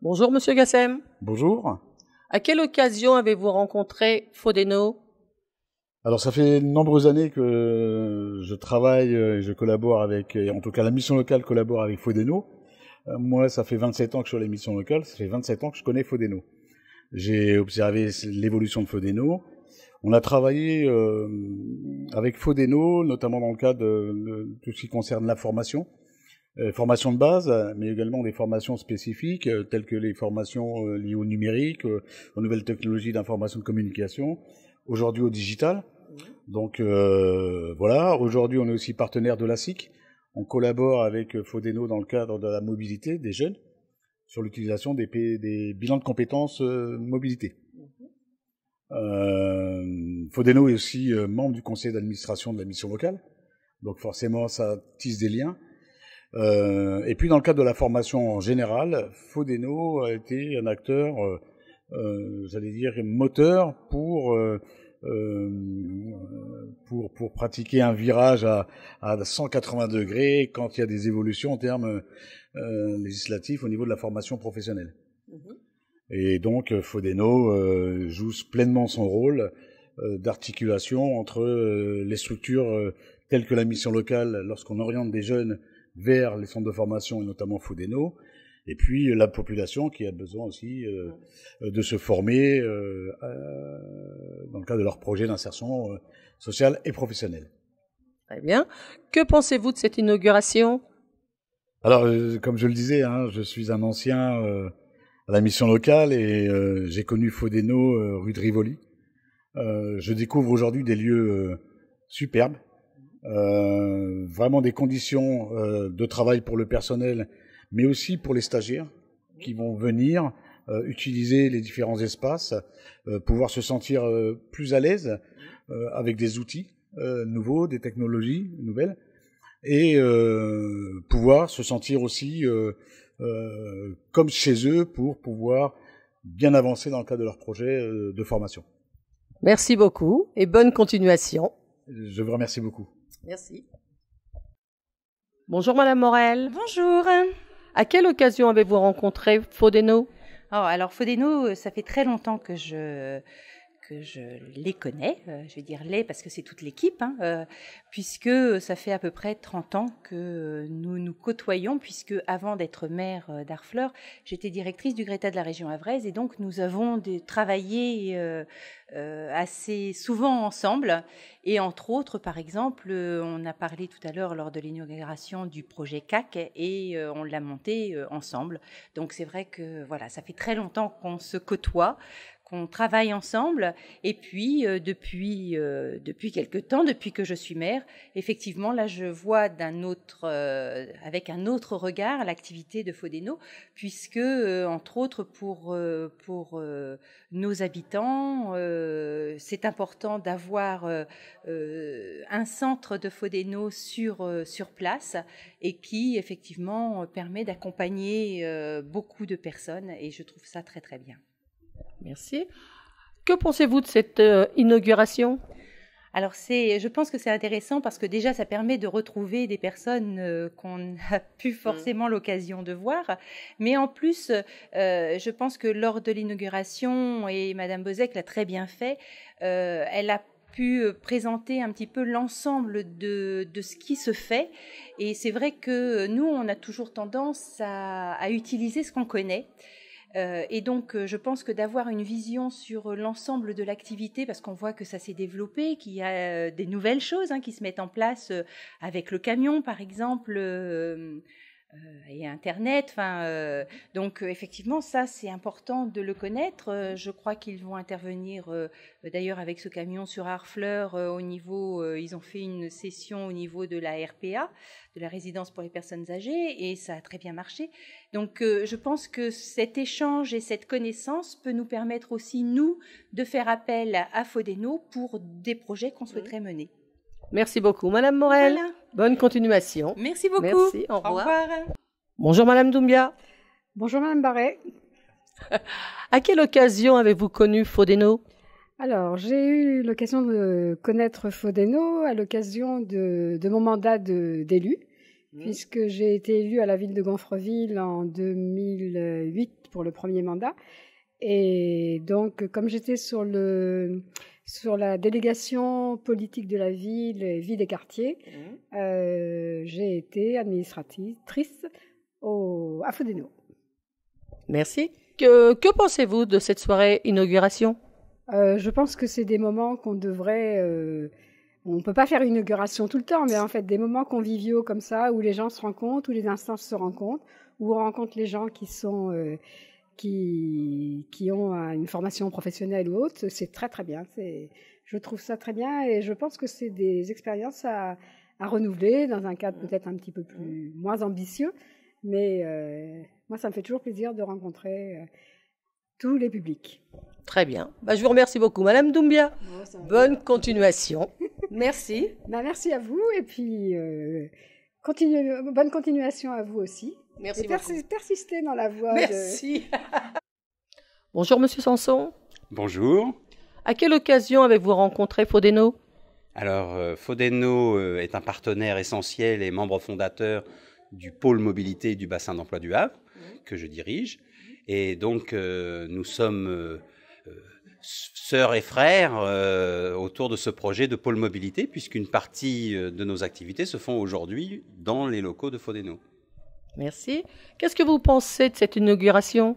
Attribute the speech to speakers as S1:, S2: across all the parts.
S1: Bonjour Monsieur Gassem.
S2: Bonjour.
S1: À quelle occasion avez-vous rencontré Fodeno?
S2: Alors ça fait de nombreuses années que je travaille et je collabore avec, et en tout cas la mission locale collabore avec Fodeno. Moi ça fait 27 ans que je suis à la mission locale, ça fait 27 ans que je connais Fodeno. J'ai observé l'évolution de Fodeno. On a travaillé avec Fodeno, notamment dans le cadre de tout ce qui concerne la formation. Formation de base, mais également des formations spécifiques, telles que les formations liées au numérique, aux nouvelles technologies d'information et de communication, aujourd'hui au digital. Donc voilà, aujourd'hui on est aussi partenaire de l'ASIC. On collabore avec Fodeno dans le cadre de la mobilité des jeunes sur l'utilisation des bilans de compétences mobilité. Fodeno est aussi membre du conseil d'administration de la mission locale, donc forcément ça tisse des liens. Et puis dans le cadre de la formation en général, Fodeno a été un acteur, j'allais dire moteur pour pratiquer un virage à 180 degrés quand il y a des évolutions en termes législatifs au niveau de la formation professionnelle. Et donc Fodeno joue pleinement son rôle d'articulation entre les structures telles que la mission locale lorsqu'on oriente des jeunes vers les centres de formation et notamment Fodeno, et puis la population qui a besoin aussi de se former dans le cadre de leur projet d'insertion sociale et professionnelle.
S1: Très bien. Que pensez-vous de cette inauguration?
S2: Alors, comme je le disais, je suis un ancien à la mission locale et j'ai connu Fodeno rue de Rivoli. Je découvre aujourd'hui des lieux superbes. Vraiment des conditions de travail pour le personnel, mais aussi pour les stagiaires qui vont venir utiliser les différents espaces, pouvoir se sentir plus à l'aise avec des outils nouveaux, des technologies nouvelles, et pouvoir se sentir aussi comme chez eux pour pouvoir bien avancer dans le cadre de leur projet de formation.
S1: Merci beaucoup et bonne continuation.
S2: Je vous remercie beaucoup.
S1: Merci. Bonjour Madame Morel.
S3: Bonjour.
S1: À quelle occasion avez-vous rencontré Fodeno?
S3: Alors Fodeno, ça fait très longtemps que je les connais, je vais dire les parce que c'est toute l'équipe, puisque ça fait à peu près 30 ans que nous nous côtoyons, puisque avant d'être maire d'Harfleur, j'étais directrice du Greta de la région havraise, et donc nous avons travaillé assez souvent ensemble, et entre autres, par exemple, on a parlé tout à l'heure lors de l'inauguration du projet CAC, et on l'a monté ensemble. Donc c'est vrai que voilà, ça fait très longtemps qu'on se côtoie, qu'on travaille ensemble, et puis depuis quelque temps, depuis que je suis maire, effectivement là je vois avec un autre regard l'activité de Fodeno, puisque entre autres pour nos habitants, c'est important d'avoir un centre de Fodeno sur place, et qui effectivement permet d'accompagner beaucoup de personnes, et je trouve ça très très bien.
S1: Merci. Que pensez-vous de cette inauguration?
S3: Alors je pense que c'est intéressant parce que déjà ça permet de retrouver des personnes qu'on n'a plus forcément l'occasion de voir, mais en plus je pense que lors de l'inauguration, et Madame Bozek l'a très bien fait, elle a pu présenter un petit peu l'ensemble de ce qui se fait, et c'est vrai que nous on a toujours tendance à utiliser ce qu'on connaît. Et donc, je pense que d'avoir une vision sur l'ensemble de l'activité, parce qu'on voit que ça s'est développé, qu'il y a des nouvelles choses qui se mettent en place avec le camion, par exemple, et Internet. Donc, effectivement, ça, c'est important de le connaître. Je crois qu'ils vont intervenir, d'ailleurs, avec ce camion sur Harfleur, au niveau, ils ont fait une session au niveau de la RPA, de la résidence pour les personnes âgées, et ça a très bien marché. Donc, je pense que cet échange et cette connaissance peut nous permettre aussi, nous, de faire appel à Fodeno pour des projets qu'on souhaiterait mener.
S1: Merci beaucoup, Madame Morel.
S3: Voilà.
S1: Bonne continuation.
S3: Merci beaucoup.
S1: Merci, au revoir.
S3: Au revoir.
S1: Bonjour, Madame Doumbia.
S4: Bonjour, Madame Barret.
S1: À quelle occasion avez-vous connu Fodeno?
S4: Alors, j'ai eu l'occasion de connaître Fodeno à l'occasion de mon mandat d'élu, puisque j'ai été élue à la ville de Gonfreville en 2008 pour le premier mandat. Et donc, comme j'étais sur la délégation politique de la ville et vie des quartiers, j'ai été administratrice à Fodeno.
S1: Merci. Que pensez-vous de cette soirée inauguration?
S4: Je pense que c'est des moments qu'on devrait... on ne peut pas faire une inauguration tout le temps, mais en fait, des moments conviviaux comme ça, où les gens se rencontrent, où les instances se rencontrent, où on rencontre les gens qui sont... qui ont une formation professionnelle ou autre, c'est très très bien. Je trouve ça très bien et je pense que c'est des expériences à renouveler dans un cadre peut-être un petit peu moins ambitieux, mais moi ça me fait toujours plaisir de rencontrer tous les publics.
S1: Très bien. Je vous remercie beaucoup, Madame Doumbia. Bonne continuation. Merci.
S4: Merci à vous et puis bonne continuation à vous aussi.
S1: Merci
S4: et
S1: beaucoup.
S4: Persistez dans la voie.
S1: Merci. Bonjour, Monsieur Sanson.
S5: Bonjour.
S1: À quelle occasion avez-vous rencontré Fodeno?
S5: Alors, Fodeno est un partenaire essentiel et membre fondateur du pôle mobilité du bassin d'emploi du Havre, que je dirige. Et donc, nous sommes sœurs et frères autour de ce projet de pôle mobilité, puisqu'une partie de nos activités se font aujourd'hui dans les locaux de Fodeno.
S1: Merci. Qu'est-ce que vous pensez de cette inauguration?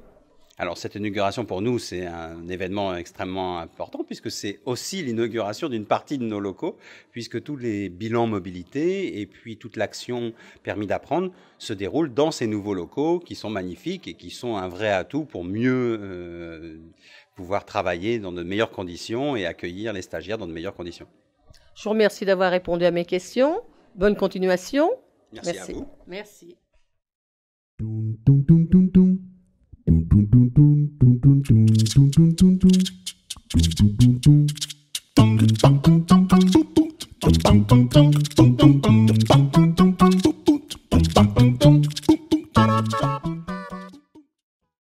S5: Alors, cette inauguration, pour nous, c'est un événement extrêmement important, puisque c'est aussi l'inauguration d'une partie de nos locaux, puisque tous les bilans mobilité et puis toute l'action permis d'apprendre se déroulent dans ces nouveaux locaux qui sont magnifiques et qui sont un vrai atout pour mieux pouvoir travailler dans de meilleures conditions et accueillir les stagiaires dans de meilleures conditions.
S1: Je vous remercie d'avoir répondu à mes questions. Bonne continuation.
S5: Merci à vous.
S1: Merci.
S6: Bang, bang, bang, bang, bang, bang, bang, bang, bang, bang.